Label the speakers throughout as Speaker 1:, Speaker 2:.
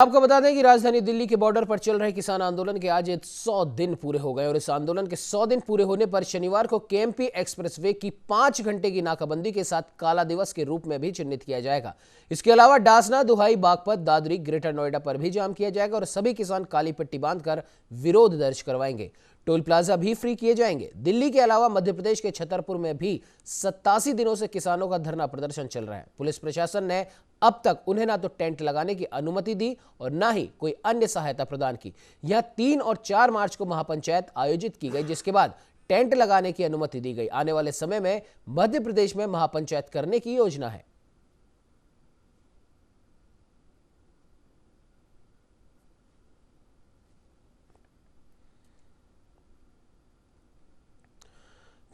Speaker 1: आपको बता दें कि राजधानी दिल्ली के बॉर्डर पर चल रहे किसान आंदोलन के आज 100 दिन पूरे हो गए और इस आंदोलन के 100 दिन पूरे होने पर शनिवार को केएमपी एक्सप्रेसवे की 5 घंटे की नाकाबंदी के साथ काला दिवस के रूप में भी चिन्हित किया जाएगा। इसके अलावा डासना, दुहाई, बागपत, दादरी, ग्रेटर नोएडा पर भी जाम किया जाएगा और सभी किसान काली पट्टी बांधकर विरोध दर्ज करवाएंगे। टोल प्लाजा भी फ्री किए जाएंगे। दिल्ली के अलावा मध्य प्रदेश के छतरपुर में भी 87 दिनों से किसानों का धरना प्रदर्शन चल रहा है। पुलिस प्रशासन ने अब तक उन्हें ना तो टेंट लगाने की अनुमति दी और ना ही कोई अन्य सहायता प्रदान की। यह 3 और 4 मार्च को महापंचायत आयोजित की गई, जिसके बाद टेंट लगाने की अनुमति दी गई। आने वाले समय में मध्य प्रदेश में महापंचायत करने की योजना है।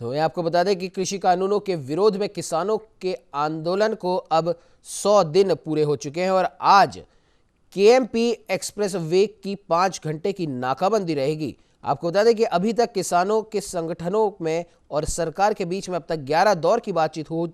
Speaker 1: तो मैं आपको बता दें कि कृषि कानूनों के विरोध में किसानों के आंदोलन को अब 100 दिन पूरे हो चुके हैं और आज केएमपी एक्सप्रेस वे की 5 घंटे की नाकाबंदी रहेगी। आपको बता दें कि अभी तक किसानों के संगठनों में और सरकार के बीच में अब तक 11 दौर की बातचीत हो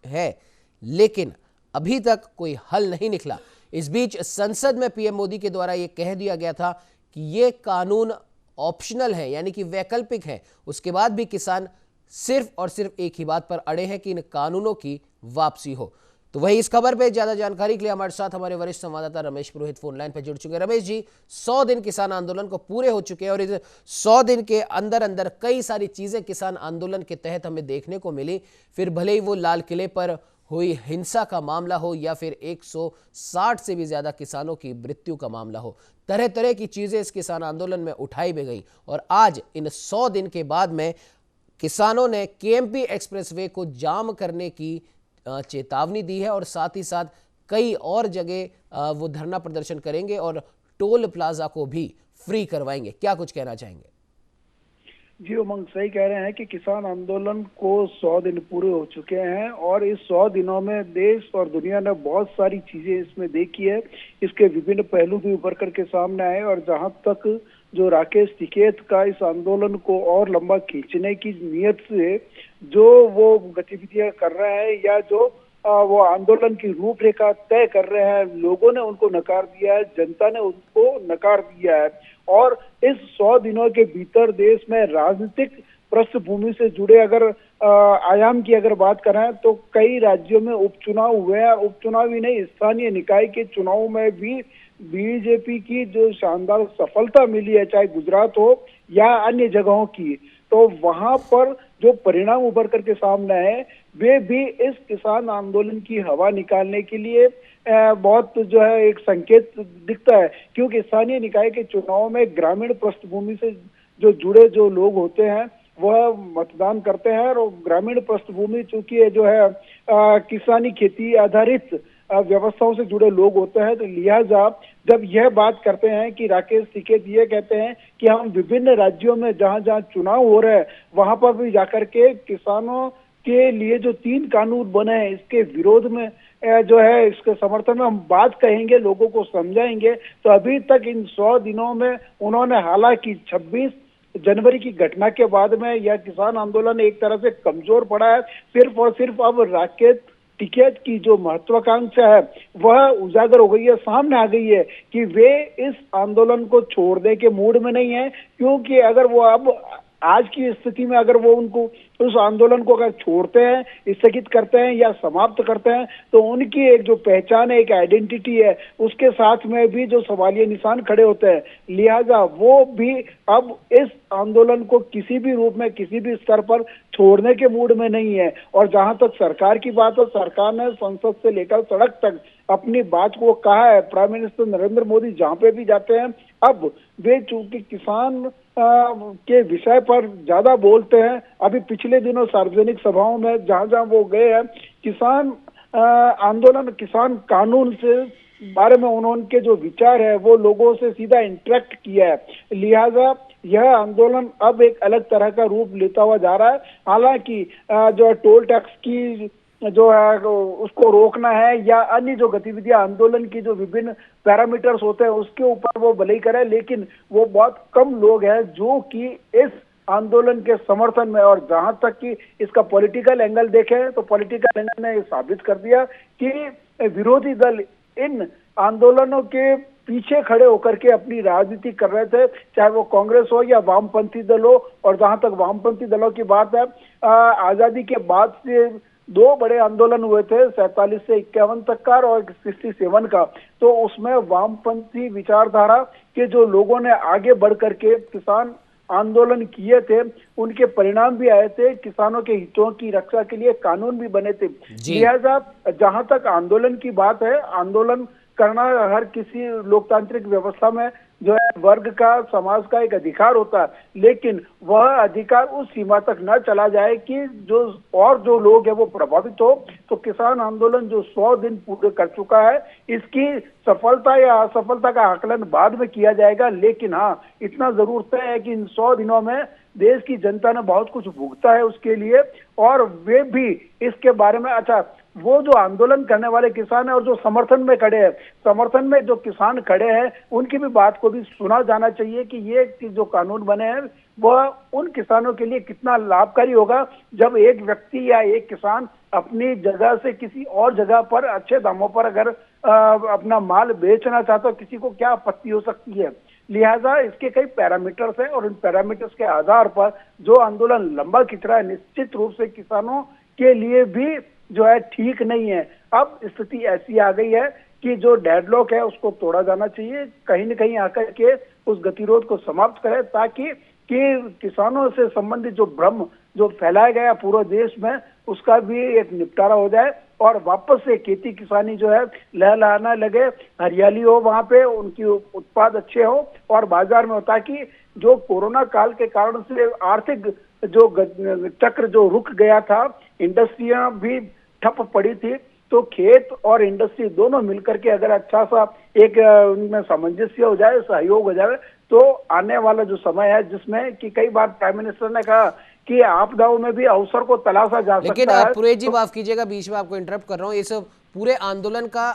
Speaker 1: है, लेकिन अभी तक कोई हल नहीं निकला। इस बीच संसद में पीएम मोदी के द्वारा यह कह दिया गया था कि ये कानून ऑप्शनल है, यानी कि वैकल्पिक है। उसके बाद भी किसान सिर्फ और सिर्फ एक ही बात पर अड़े हैं कि इन कानूनों की वापसी हो। तो वही इस खबर पे ज्यादा जानकारी के लिए हमारे साथ हमारे वरिष्ठ संवाददाता रमेश पुरोहित फोन लाइन पर जुड़ चुके हैं। रमेश जी, 100 दिन किसान आंदोलन को पूरे हो चुके हैं और इस 100 दिन के अंदर अंदर कई सारी चीजें किसान आंदोलन के तहत हमें देखने को मिली। फिर भले ही वो लाल किले पर हुई हिंसा का मामला हो या फिर 160 से भी ज्यादा किसानों की मृत्यु का मामला हो, तरह तरह की चीजें इस किसान आंदोलन में उठाई भी गई। और आज इन 100 दिन के बाद में किसानों ने केएमपी एक्सप्रेसवे को जाम करने की चेतावनी दी है और साथ ही साथ कई और जगह वो धरना प्रदर्शन करेंगे और टोल प्लाजा को भी फ्री करवाएंगे। क्या कुछ कहना चाहेंगे?
Speaker 2: जी उमंग, सही कह रहे हैं कि किसान आंदोलन को 100 दिन पूरे हो चुके हैं और इस 100 दिनों में देश और दुनिया ने बहुत सारी चीजें इसमें देखी है। इसके विभिन्न पहलू भी उभर करके सामने आए और जहां तक जो राकेश टिकैत का इस आंदोलन को और लंबा खींचने की नीयत से जो वो गतिविधियां कर रहे हैं या जो वो आंदोलन की रूपरेखा तय कर रहे हैं, लोगों ने उनको नकार दिया है, जनता ने उनको नकार दिया है। और इस 100 दिनों के भीतर देश में राजनीतिक पृष्ठभूमि से जुड़े अगर आयाम की अगर बात करें तो कई राज्यों में उपचुनाव हुए हैं। उपचुनाव ही नहीं, स्थानीय निकाय के चुनाव में भी बीजेपी की जो शानदार सफलता मिली है, चाहे गुजरात हो या अन्य जगहों की, तो वहां पर जो परिणाम उभर करके सामने है वे भी इस किसान आंदोलन की हवा निकालने के लिए बहुत जो है एक संकेत दिखता है। क्योंकि स्थानीय निकाय के चुनाव में ग्रामीण पृष्ठभूमि से जो जुड़े जो लोग होते हैं वह मतदान करते हैं और ग्रामीण पृष्ठभूमि चूंकि जो है किसानी खेती आधारित व्यवस्थाओं से जुड़े लोग होते हैं, तो लिहाजा जब यह बात करते हैं कि राकेश टिकैत ये कहते हैं कि हम विभिन्न राज्यों में जहां जहां चुनाव हो रहे हैं वहां पर भी जाकर के किसानों के लिए जो 3 कानून बने हैं इसके विरोध में जो है इसके समर्थन में हम बात कहेंगे, लोगों को समझाएंगे। तो अभी तक इन 100 दिनों में उन्होंने, हालांकि 26 जनवरी की घटना के बाद में यह किसान आंदोलन एक तरह से कमजोर पड़ा है। सिर्फ और सिर्फ अब राकेश टिकैत की जो महत्वाकांक्षा है वह उजागर हो गई है, सामने आ गई है कि वे इस आंदोलन को छोड़ने के मूड में नहीं है। क्योंकि अगर वो अब आज की स्थिति में अगर वो उनको उस आंदोलन को अगर छोड़ते हैं, स्थगित करते हैं या समाप्त करते हैं तो उनकी एक जो पहचान है, एक आइडेंटिटी है, उसके साथ में भी जो सवालिया निशान खड़े होते हैं। लिहाजा वो भी अब इस आंदोलन को किसी भी रूप में किसी भी स्तर पर छोड़ने के मूड में नहीं है। और जहां तक सरकार की बात है, सरकार ने संसद से लेकर सड़क तक अपनी बात को कहा है। प्राइम मिनिस्टर नरेंद्र मोदी जहां पे भी जाते हैं अब वे चूंकि किसान के विषय पर ज्यादा बोलते हैं। अभी पिछले दिनों सार्वजनिक सभाओं में जहां जहां वो गए हैं, किसान आंदोलन, किसान कानून से बारे में उन्होंने जो विचार है वो लोगों से सीधा इंटरेक्ट किया है। लिहाजा यह आंदोलन अब एक अलग तरह का रूप लेता हुआ जा रहा है। हालांकि जो टोल टैक्स की जो है उसको रोकना है या अन्य जो गतिविधियां आंदोलन की जो विभिन्न पैरामीटर्स होते हैं उसके ऊपर वो भले ही करे, लेकिन वो बहुत कम लोग हैं जो कि इस आंदोलन के समर्थन में। और जहां तक कि इसका पॉलिटिकल एंगल देखें तो पॉलिटिकल एंगल ने साबित कर दिया कि विरोधी दल इन आंदोलनों के पीछे खड़े होकर के अपनी राजनीति कर रहे थे, चाहे वो कांग्रेस हो या वामपंथी दल हो। और जहां तक वामपंथी दलों की बात है, आजादी के बाद से दो बड़े आंदोलन हुए थे, 47 से 51 तक का और 67 का। तो उसमें वामपंथी विचारधारा के जो लोगों ने आगे बढ़ करके किसान आंदोलन किए थे, उनके परिणाम भी आए थे। किसानों के हितों की रक्षा के लिए कानून भी बने थे। लिहाजा जहां तक आंदोलन की बात है, आंदोलन करना हर किसी लोकतांत्रिक व्यवस्था में जो है वर्ग का, समाज का एक अधिकार होता है, लेकिन वह अधिकार उस सीमा तक न चला जाए कि जो लोग हैं वो प्रभावित हो। तो किसान आंदोलन जो 100 दिन पूरे कर चुका है, इसकी सफलता या असफलता का आकलन बाद में किया जाएगा, लेकिन हाँ, इतना जरूर तय है कि इन 100 दिनों में देश की जनता ने बहुत कुछ भुगता है उसके लिए, और वे भी इसके बारे में, अच्छा, वो जो आंदोलन करने वाले किसान है और जो समर्थन में खड़े हैं, समर्थन में जो किसान खड़े हैं, उनकी भी बात को भी सुना जाना चाहिए कि ये जो कानून बने हैं वह उन किसानों के लिए कितना लाभकारी होगा, जब एक व्यक्ति या एक किसान अपनी जगह से किसी और जगह पर अच्छे दामों पर अगर अपना माल बेचना चाहता है, किसी को क्या आपत्ति हो सकती है। लिहाजा इसके कई पैरामीटर्स हैं और इन पैरामीटर्स के आधार पर जो आंदोलन लंबा खिंच रहा है, निश्चित रूप से किसानों के लिए भी जो है ठीक नहीं है। अब स्थिति ऐसी आ गई है कि जो डेडलॉक है उसको तोड़ा जाना चाहिए, कहीं न कहीं आकर के उस गतिरोध को समाप्त करें, ताकि कि किसानों से संबंधित जो भ्रम जो फैलाया गया पूरे देश में, उसका भी एक निपटारा हो जाए और वापस से खेती किसानी जो है लहलहाना लगे, हरियाली हो वहां पे, उनकी उत्पाद अच्छे हो और बाजार में हो, ताकि जो कोरोना काल के कारण से आर्थिक जो चक्र जो रुक गया था, इंडस्ट्रियां भी ठप पड़ी थी, तो खेत और इंडस्ट्री दोनों मिलकर के अगर अच्छा सा एक उनमें सामंजस्य हो जाए, सहयोग हो जाए, तो आने वाला जो समय है, जिसमें कि कई बार प्राइम मिनिस्टर ने कहा कि आपदाओं में भी अवसर को तलाशा जा सकता है।
Speaker 1: लेकिन पुरेश जी, माफ कीजिएगा, बीच में आपको इंटरप्ट कर रहा हूं। इस पूरे आंदोलन का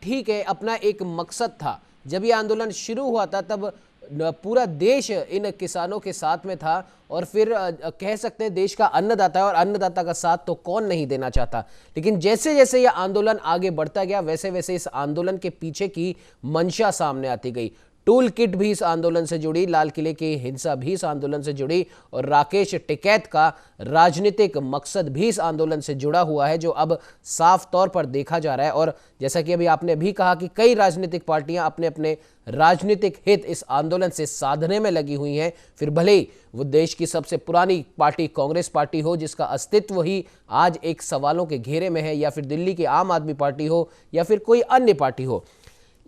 Speaker 1: ठीक है अपना एक मकसद था। जब ये आंदोलन शुरू हुआ था तब पूरा देश इन किसानों के साथ में था, और फिर कह सकते हैं देश का अन्नदाता है, और अन्नदाता का साथ तो कौन नहीं देना चाहता। लेकिन जैसे जैसे ये आंदोलन आगे बढ़ता गया, वैसे वैसे इस आंदोलन के पीछे की मंशा सामने आती गई। टूल किट भी इस आंदोलन से जुड़ी, लाल किले की हिंसा भी इस आंदोलन से जुड़ी, और राकेश टिकैत का राजनीतिक मकसद भी इस आंदोलन से जुड़ा हुआ है, जो अब साफ तौर पर देखा जा रहा है। और जैसा कि अभी आपने भी कहा कि कई राजनीतिक पार्टियां अपने अपने राजनीतिक हित इस आंदोलन से साधने में लगी हुई हैं, फिर भले ही वो देश की सबसे पुरानी पार्टी कांग्रेस पार्टी हो, जिसका अस्तित्व ही आज एक सवालों के घेरे में है, या फिर दिल्ली की आम आदमी पार्टी हो, या फिर कोई अन्य पार्टी हो।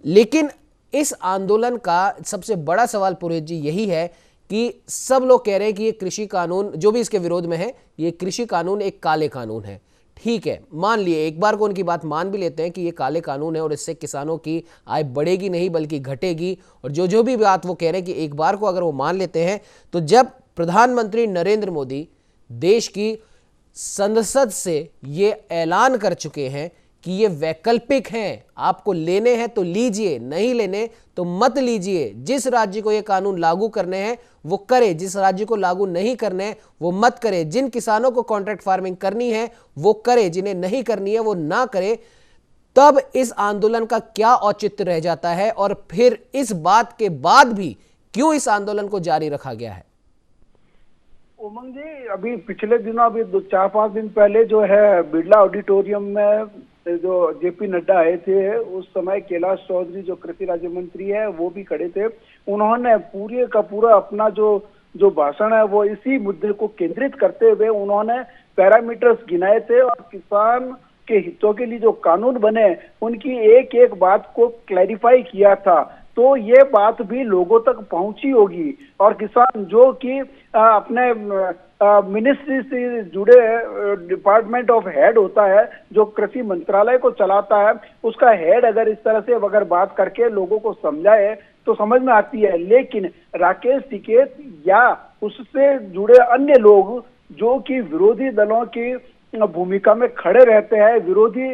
Speaker 1: लेकिन इस आंदोलन का सबसे बड़ा सवाल पुरोहित जी यही है कि सब लोग कह रहे हैं कि ये कृषि कानून जो भी इसके विरोध में है, ये कृषि कानून एक काले कानून है। ठीक है, मान लिए, एक बार को उनकी बात मान भी लेते हैं कि ये काले कानून है और इससे किसानों की आय बढ़ेगी नहीं बल्कि घटेगी, और जो भी बात वो कह रहे हैं कि एक बार को अगर वो मान लेते हैं, तो जब प्रधानमंत्री नरेंद्र मोदी देश की संसद से ये ऐलान कर चुके हैं कि ये वैकल्पिक हैं, आपको लेने हैं तो लीजिए, नहीं लेने तो मत लीजिए, जिस राज्य को ये कानून लागू करने हैं वो करे, जिस राज्य को लागू नहीं करने हैं वो मत करे, जिन किसानों को कॉन्ट्रैक्ट फार्मिंग करनी है वो करे, जिन्हें नहीं करनी है वो ना करे, तब इस आंदोलन का क्या औचित्य रह जाता है, और फिर इस बात के बाद भी क्यों इस आंदोलन को जारी रखा गया है?
Speaker 2: उमंग जी, अभी पिछले दिनों, अभी 4-5 दिन पहले जो है बिरला ऑडिटोरियम में जो जेपी नड्डा आए थे, उस समय कैलाश चौधरी जो कृषि राज्य मंत्री है वो भी खड़े थे। उन्होंने पूरे का पूरा अपना जो भाषण है वो इसी मुद्दे को केंद्रित करते हुए उन्होंने पैरामीटर्स गिनाए थे, और किसान के हितों के लिए जो कानून बने उनकी एक एक बात को क्लैरिफाई किया था। तो ये बात भी लोगों तक पहुंची होगी, और किसान जो कि अपने मिनिस्ट्री से जुड़े डिपार्टमेंट ऑफ हेड होता है, जो कृषि मंत्रालय को चलाता है, उसका हेड अगर इस तरह से अगर बात करके लोगों को समझाए तो समझ में आती है। लेकिन राकेश टिकैत या उससे जुड़े अन्य लोग जो कि विरोधी दलों की भूमिका में खड़े रहते हैं, विरोधी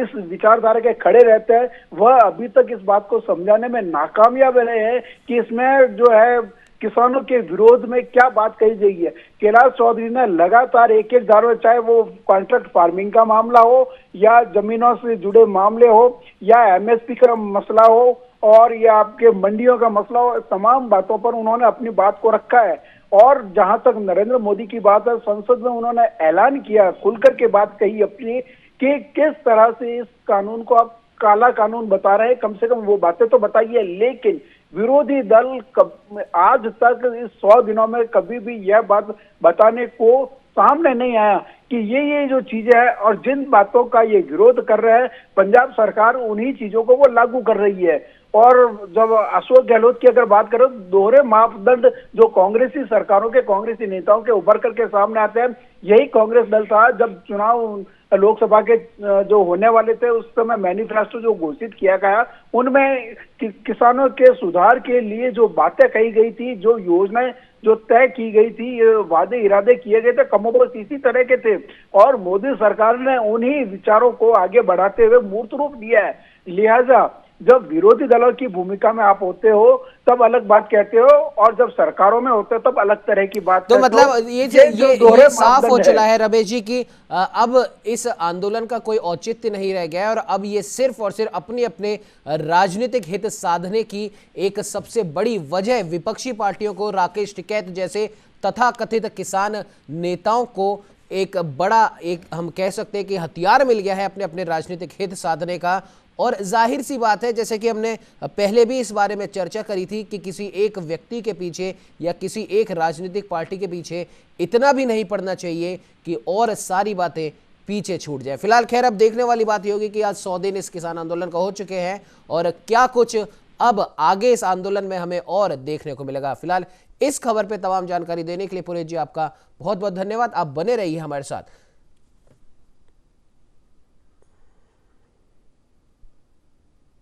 Speaker 2: इस विचारधारा के खड़े रहते हैं, वह अभी तक इस बात को समझाने में नाकामयाब रहे हैं कि इसमें जो है किसानों के विरोध में क्या बात कही गई है। कैलाश चौधरी ने लगातार एक धारा, चाहे वो कॉन्ट्रैक्ट फार्मिंग का मामला हो या जमीनों से जुड़े मामले हो या एमएसपी का मसला हो, और ये आपके मंडियों का मसला हो, तमाम बातों पर उन्होंने अपनी बात को रखा है। और जहां तक नरेंद्र मोदी की बात है, संसद में उन्होंने ऐलान किया, खुलकर के बात कही अपनी कि किस तरह से इस कानून को आप काला कानून बता रहे हैं, कम से कम वो बातें तो बताइए। लेकिन विरोधी दल आज तक इस 100 दिनों में कभी भी यह बात बताने को सामने नहीं आया कि ये जो चीजें है, और जिन बातों का ये विरोध कर रहे हैं पंजाब सरकार, उन्हीं चीजों को वो लागू कर रही है। और जब अशोक गहलोत की अगर बात करें, दोहरे मापदंड जो कांग्रेसी सरकारों के, कांग्रेसी नेताओं के उभर करके सामने आते हैं। यही कांग्रेस दल था जब चुनाव लोकसभा के जो होने वाले थे, उस समय मैनिफेस्टो जो घोषित किया गया, उनमें किसानों के सुधार के लिए जो बातें कही गई थी, जो योजनाएं जो तय की गई थी, ये वादे इरादे किए गए थे, कमोबेश इसी तरह के थे। और मोदी सरकार ने उन्हीं विचारों को आगे बढ़ाते हुए मूर्त रूप दिया है। लिहाजा जब विरोधी दलों की भूमिका में आप होते हो तब अलग बात कहते हो, और जब सरकारों में होते हो तब अलग तरह की बात
Speaker 1: तो
Speaker 2: कहते हो।
Speaker 1: मतलब ये साफ हो चला है रमेश जी की अब इस आंदोलन का कोई औचित्य नहीं रह गया है, और अब ये सिर्फ और सिर्फ अपने अपने राजनीतिक हित साधने की एक सबसे बड़ी वजह विपक्षी पार्टियों को, राकेश टिकैत जैसे तथाकथित किसान नेताओं को एक बड़ा, एक हम कह सकते हैं कि हथियार मिल गया है अपने अपने राजनीतिक हित साधने का। और जाहिर सी बात है, जैसे कि हमने पहले भी इस बारे में चर्चा करी थी कि किसी एक व्यक्ति के पीछे या किसी एक राजनीतिक पार्टी के पीछे इतना भी नहीं पड़ना चाहिए कि और सारी बातें पीछे छूट जाए। फिलहाल खैर अब देखने वाली बात ये होगी कि आज 100 दिन इस किसान आंदोलन का हो चुके हैं, और क्या कुछ अब आगे इस आंदोलन में हमें और देखने को मिलेगा। फिलहाल इस खबर पर तमाम जानकारी देने के लिए पुरेश जी आपका बहुत बहुत धन्यवाद। आप बने रहिए हमारे साथ।